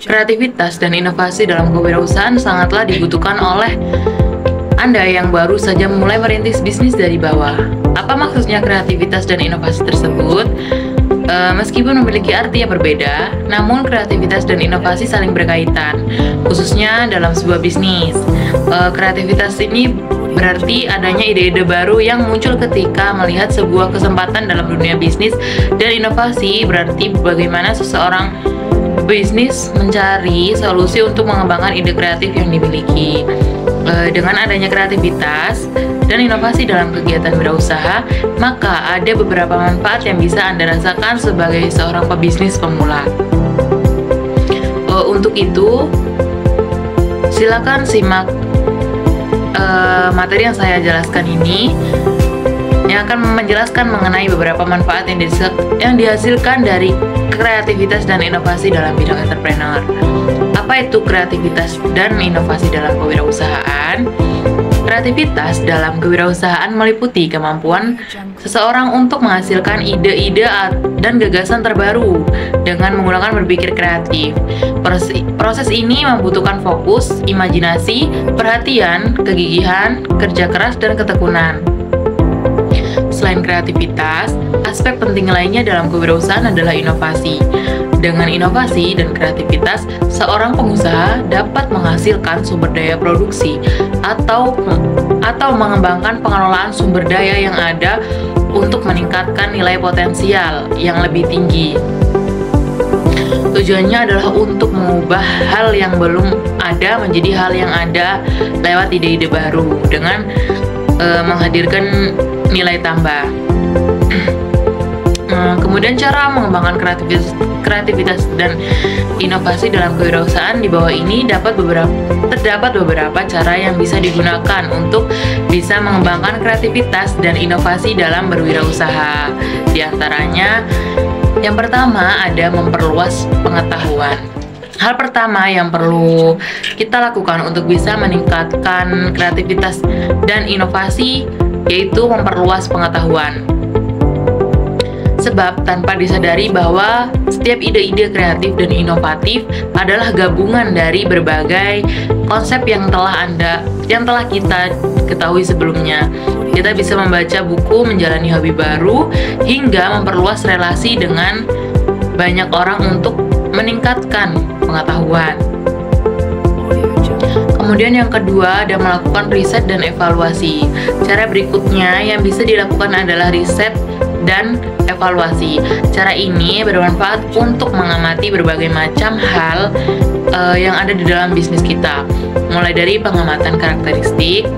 Kreativitas dan inovasi dalam kewirausahaan sangatlah dibutuhkan oleh Anda yang baru saja mulai merintis bisnis dari bawah. Apa maksudnya kreativitas dan inovasi tersebut? Meskipun memiliki arti yang berbeda, namun kreativitas dan inovasi saling berkaitan, khususnya dalam sebuah bisnis. Kreativitas ini berarti adanya ide-ide baru yang muncul ketika melihat sebuah kesempatan dalam dunia bisnis, dan inovasi berarti bagaimana seseorang bisnis mencari solusi untuk mengembangkan ide kreatif yang dimiliki. Dengan adanya kreativitas dan inovasi dalam kegiatan berwirausaha, maka ada beberapa manfaat yang bisa Anda rasakan sebagai seorang pebisnis pemula. Untuk itu, silakan simak materi yang saya jelaskan ini, yang akan menjelaskan mengenai beberapa manfaat yang dihasilkan dari kreativitas dan inovasi dalam bidang entrepreneur. Apa itu kreativitas dan inovasi dalam kewirausahaan? Kreativitas dalam kewirausahaan meliputi kemampuan seseorang untuk menghasilkan ide-ide dan gagasan terbaru dengan menggunakan berpikir kreatif. Proses ini membutuhkan fokus, imajinasi, perhatian, kegigihan, kerja keras, dan ketekunan. Selain kreativitas, aspek penting lainnya dalam kewirausahaan adalah inovasi. Dengan inovasi dan kreativitas, seorang pengusaha dapat menghasilkan sumber daya produksi atau mengembangkan pengelolaan sumber daya yang ada untuk meningkatkan nilai potensial yang lebih tinggi. Tujuannya adalah untuk mengubah hal yang belum ada menjadi hal yang ada lewat ide-ide baru dengan menghadirkan nilai tambah. Kemudian cara mengembangkan kreativitas dan inovasi dalam kewirausahaan di bawah ini terdapat beberapa cara yang bisa digunakan untuk bisa mengembangkan kreativitas dan inovasi dalam berwirausaha. Di antaranya, yang pertama ada memperluas pengetahuan. Hal pertama yang perlu kita lakukan untuk bisa meningkatkan kreativitas dan inovasi yaitu memperluas pengetahuan. Sebab tanpa disadari bahwa setiap ide-ide kreatif dan inovatif adalah gabungan dari berbagai konsep yang telah kita ketahui sebelumnya. Kita bisa membaca buku, menjalani hobi baru, hingga memperluas relasi dengan banyak orang untuk meningkatkan pengetahuan. Kemudian yang kedua ada melakukan riset dan evaluasi. Cara berikutnya yang bisa dilakukan adalah riset dan evaluasi. Cara ini bermanfaat untuk mengamati berbagai macam hal yang ada di dalam bisnis kita, mulai dari pengamatan karakteristik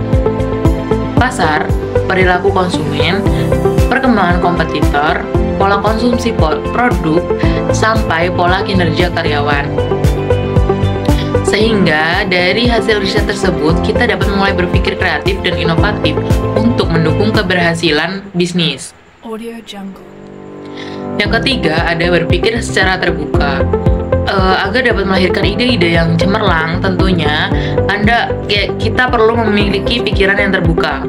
pasar, perilaku konsumen, perkembangan kompetitor, pola konsumsi produk, sampai pola kinerja karyawan. Sehingga dari hasil riset tersebut kita dapat mulai berpikir kreatif dan inovatif untuk mendukung keberhasilan bisnis. Yang ketiga ada berpikir secara terbuka. Agar dapat melahirkan ide-ide yang cemerlang, tentunya kita perlu memiliki pikiran yang terbuka.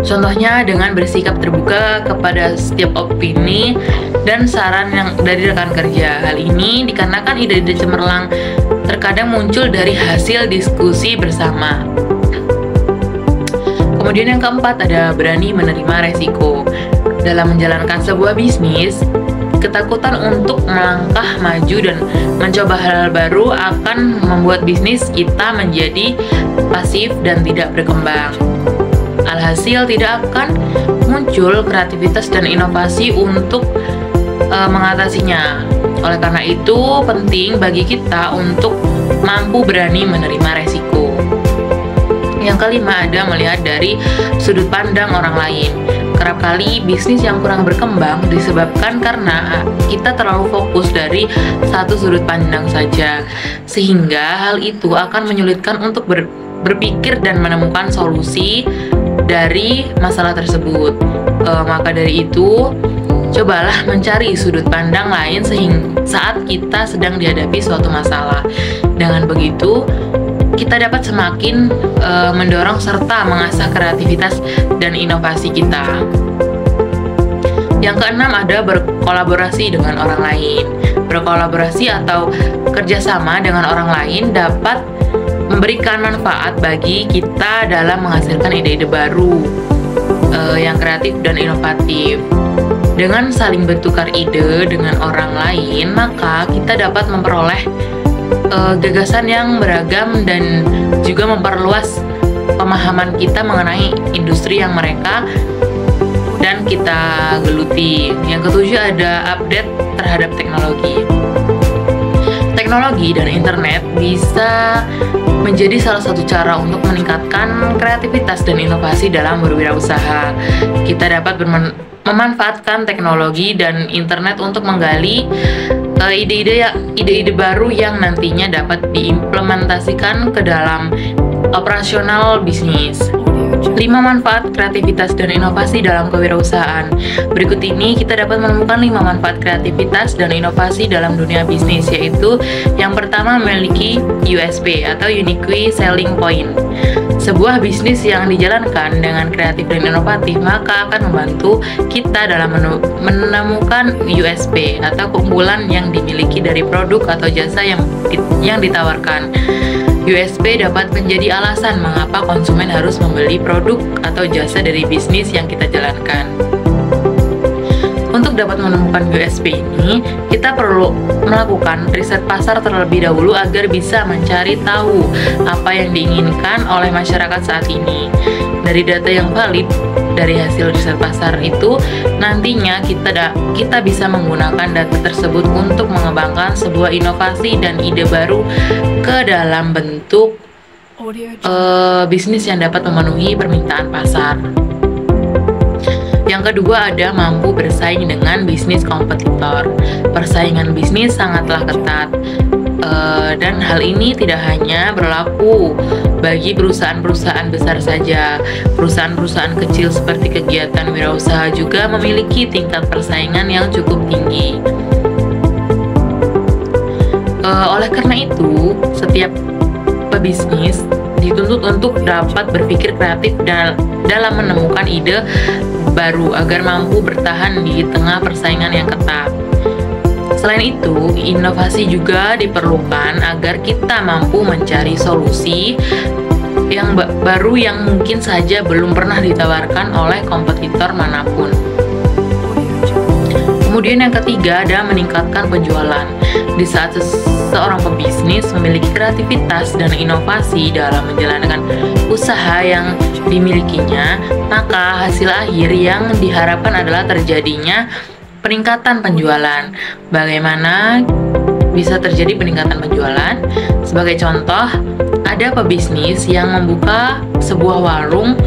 Contohnya dengan bersikap terbuka kepada setiap opini dan saran dari rekan kerja. Hal ini dikarenakan ide-ide cemerlang terkadang muncul dari hasil diskusi bersama. Kemudian yang keempat ada berani menerima resiko. Dalam menjalankan sebuah bisnis, ketakutan untuk melangkah maju dan mencoba hal-hal baru akan membuat bisnis kita menjadi pasif dan tidak berkembang. Alhasil tidak akan muncul kreativitas dan inovasi untuk mengatasinya. Oleh karena itu, penting bagi kita untuk mampu berani menerima resiko. Yang kelima ada melihat dari sudut pandang orang lain. Kerap kali bisnis yang kurang berkembang disebabkan karena kita terlalu fokus dari satu sudut pandang saja, sehingga hal itu akan menyulitkan untuk berpikir dan menemukan solusi dari masalah tersebut. Maka dari itu, cobalah mencari sudut pandang lain saat kita sedang dihadapi suatu masalah. Dengan begitu, kita dapat semakin mendorong serta mengasah kreativitas dan inovasi kita. Yang keenam ada berkolaborasi dengan orang lain. berkolaborasi atau kerjasama dengan orang lain dapat memberikan manfaat bagi kita dalam menghasilkan ide-ide baru yang kreatif dan inovatif. Dengan saling bertukar ide dengan orang lain, maka kita dapat memperoleh gagasan yang beragam dan juga memperluas pemahaman kita mengenai industri yang mereka dan kita geluti. Yang ketujuh ada update terhadap teknologi. Teknologi dan internet bisa menjadi salah satu cara untuk meningkatkan kreativitas dan inovasi dalam berwirausaha. Kita dapat memanfaatkan teknologi dan internet untuk menggali ide-ide baru yang nantinya dapat diimplementasikan ke dalam operasional bisnis. 5 manfaat kreativitas dan inovasi dalam kewirausahaan. Berikut ini kita dapat menemukan 5 manfaat kreativitas dan inovasi dalam dunia bisnis, yaitu yang pertama memiliki USP atau Unique Selling Point. Sebuah bisnis yang dijalankan dengan kreatif dan inovatif maka akan membantu kita dalam menemukan USP atau keunggulan yang dimiliki dari produk atau jasa yang ditawarkan. USP dapat menjadi alasan mengapa konsumen harus membeli produk atau jasa dari bisnis yang kita jalankan. Untuk dapat menemukan USP ini, kita perlu melakukan riset pasar terlebih dahulu agar bisa mencari tahu apa yang diinginkan oleh masyarakat saat ini. Dari data yang valid dari hasil riset pasar itu, nantinya kita bisa menggunakan data tersebut untuk mengembangkan sebuah inovasi dan ide baru ke dalam bentuk bisnis yang dapat memenuhi permintaan pasar. Yang kedua ada mampu bersaing dengan bisnis kompetitor. Persaingan bisnis sangatlah ketat, dan hal ini tidak hanya berlaku bagi perusahaan-perusahaan besar saja. Perusahaan-perusahaan kecil seperti kegiatan wirausaha juga memiliki tingkat persaingan yang cukup tinggi. Oleh karena itu, setiap pebisnis dituntut untuk dapat berpikir kreatif dalam menemukan ide baru agar mampu bertahan di tengah persaingan yang ketat. Selain itu, inovasi juga diperlukan agar kita mampu mencari solusi yang baru yang mungkin saja belum pernah ditawarkan oleh kompetitor manapun. Kemudian yang ketiga ada meningkatkan penjualan. Di saat seorang pebisnis memiliki kreativitas dan inovasi dalam menjalankan usaha yang dimilikinya, maka hasil akhir yang diharapkan adalah terjadinya peningkatan penjualan. Bagaimana bisa terjadi peningkatan penjualan? Sebagai contoh, ada pebisnis yang membuka sebuah warung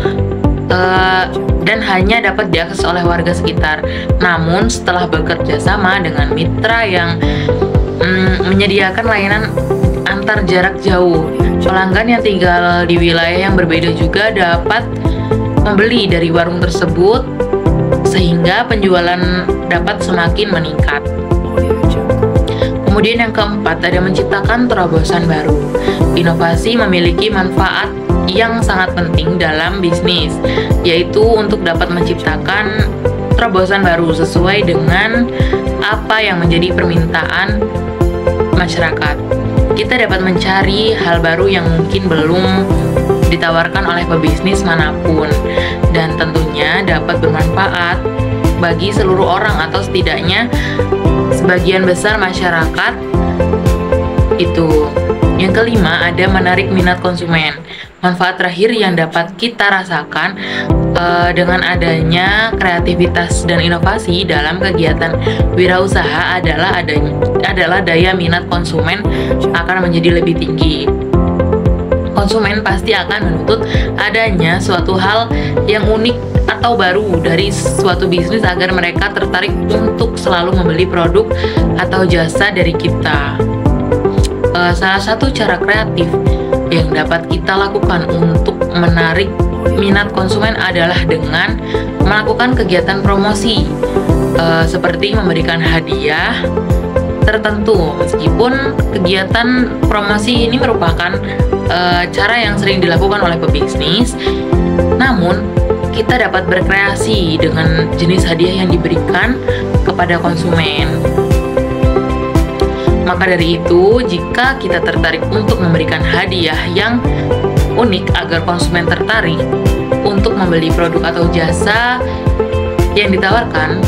dan hanya dapat diakses oleh warga sekitar. Namun setelah bekerja sama dengan mitra yang menyediakan layanan antar jarak jauh, pelanggan yang tinggal di wilayah yang berbeda juga dapat membeli dari warung tersebut sehingga penjualan dapat semakin meningkat. Kemudian yang keempat ada menciptakan terobosan baru. Inovasi memiliki manfaat yang sangat penting dalam bisnis, yaitu untuk dapat menciptakan terobosan baru sesuai dengan apa yang menjadi permintaan masyarakat. Kita dapat mencari hal baru yang mungkin belum ditawarkan oleh pebisnis manapun dan tentunya dapat bermanfaat bagi seluruh orang atau setidaknya sebagian besar masyarakat itu. Yang kelima ada menarik minat konsumen. Manfaat terakhir yang dapat kita rasakan dengan adanya kreativitas dan inovasi dalam kegiatan wirausaha adalah daya minat konsumen akan menjadi lebih tinggi. Konsumen pasti akan menuntut adanya suatu hal yang unik atau baru dari suatu bisnis agar mereka tertarik untuk selalu membeli produk atau jasa dari kita. Salah satu cara kreatif yang dapat kita lakukan untuk menarik minat konsumen adalah dengan melakukan kegiatan promosi seperti memberikan hadiah tertentu. Meskipun kegiatan promosi ini merupakan cara yang sering dilakukan oleh pebisnis, namun kita dapat berkreasi dengan jenis hadiah yang diberikan kepada konsumen. Maka dari itu, jika kita tertarik untuk memberikan hadiah yang unik agar konsumen tertarik untuk membeli produk atau jasa yang ditawarkan,